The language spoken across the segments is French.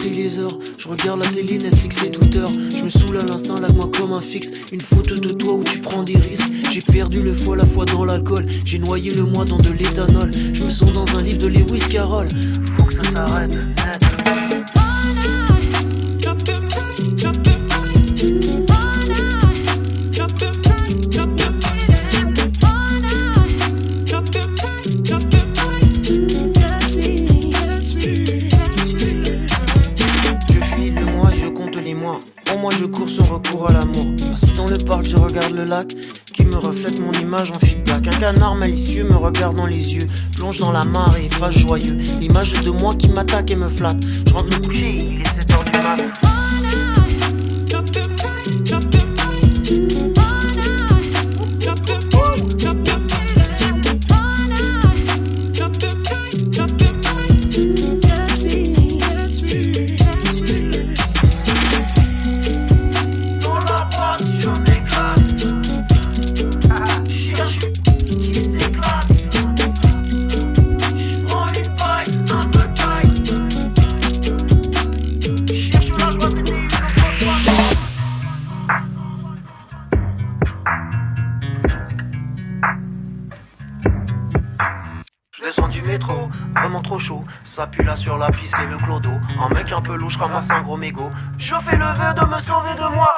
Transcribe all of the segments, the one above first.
compter les heures. Je regarde la télé, Netflix et Twitter. Je me saoule à l'instinct, là moi comme un fixe. Une photo de toi où tu prends des risques. J'ai perdu le foie, la foi dans l'alcool. J'ai noyé le moi dans de l'éthanol. Je me sens dans un livre de Lewis Carroll. Faut que ça s'arrête, net. Moi je cours sans recours à l'amour. Assis dans le parc, je regarde le lac qui me reflète mon image en feedback. Un canard malicieux me regarde dans les yeux, plonge dans la mare et efface joyeux l'image de moi qui m'attaque et me flatte. Je rentre me coucher, il est 7h du mat. Vraiment trop chaud, ça pue là sur la piste et le clodo. Un mec un peu louche ramasse un gros mégot. Je fais le vœu de me sauver de moi.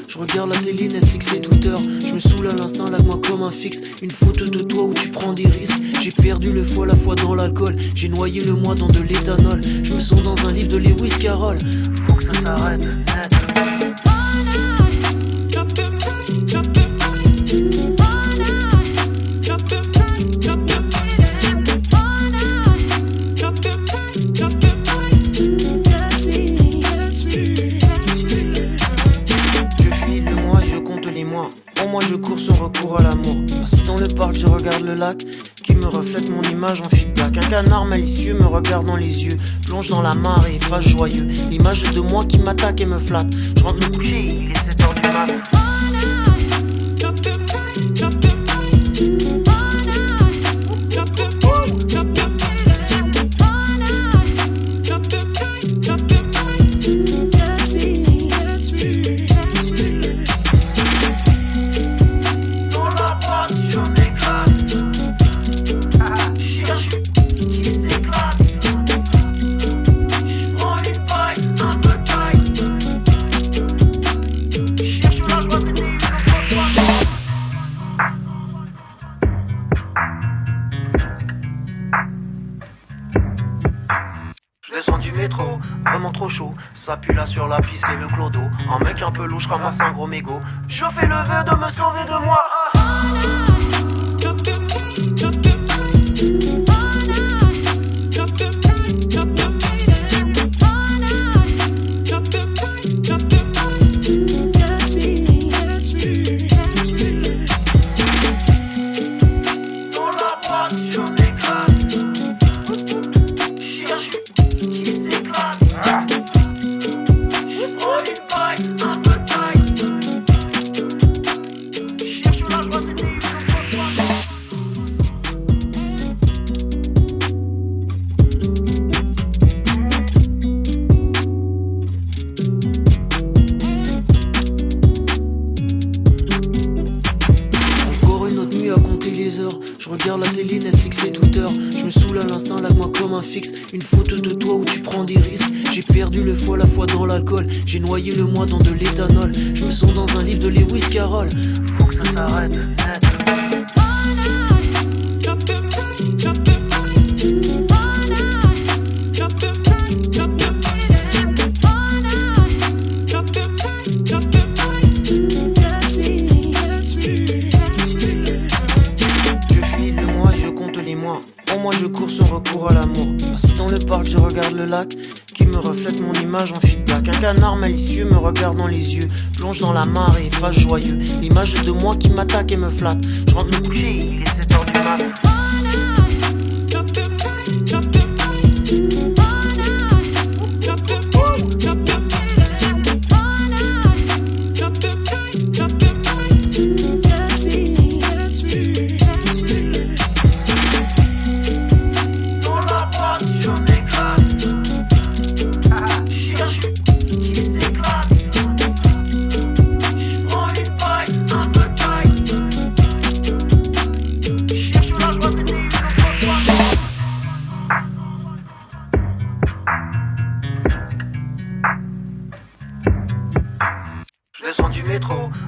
Je regarde la télé, Netflix et Twitter. Je me saoule à l'instinct, là moi comme un fixe. Une photo de toi où tu prends des risques. J'ai perdu le foie, la foi dans l'alcool. J'ai noyé le moi dans de l'éthanol. Je me sens dans un livre de Lewis Carroll. Faut que ça s'arrête, net. Moi je cours sans recours à l'amour. Assis dans le parc, je regarde le lac qui me reflète mon image en feedback. Un canard malicieux me regarde dans les yeux, plonge dans la mare et efface joyeux l'image de moi qui m'attaque et me flatte. Je rentre me coucher, il est 7h du mat. Vraiment trop chaud, ça pue là sur la piste et le clodo. Un mec un peu louche ramasse un gros mégot. Je fais le vœu de me sauver de moi. Je regarde la télé, Netflix et Twitter. Je me saoule à l'instinct, là moi comme un fixe. Une photo de toi où tu prends des risques. J'ai perdu le foie, la foi dans l'alcool. J'ai noyé le moi dans de l'éthanol. Je me sens dans un livre de Lewis Carroll. Faut que ça s'arrête, net. regarde le lac qui me reflète mon image en feedback. Un canard malicieux me regarde dans les yeux, plonge dans la mare et face joyeux. L'image de moi qui m'attaque et me flatte. Je rentre me coucher, il est 7h du mat.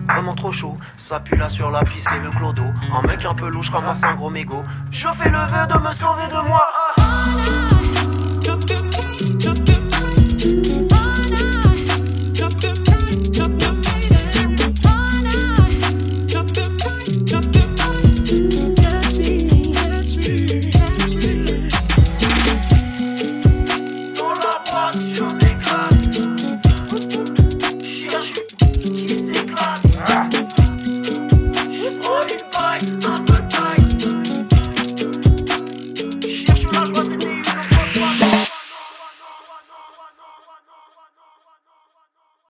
Vraiment trop chaud, ça pue là sur la piste et le clodo. Un mec un peu louche ramasse un gros mégot. Je fais le vœu de me sauver de moi. Dans la boîte.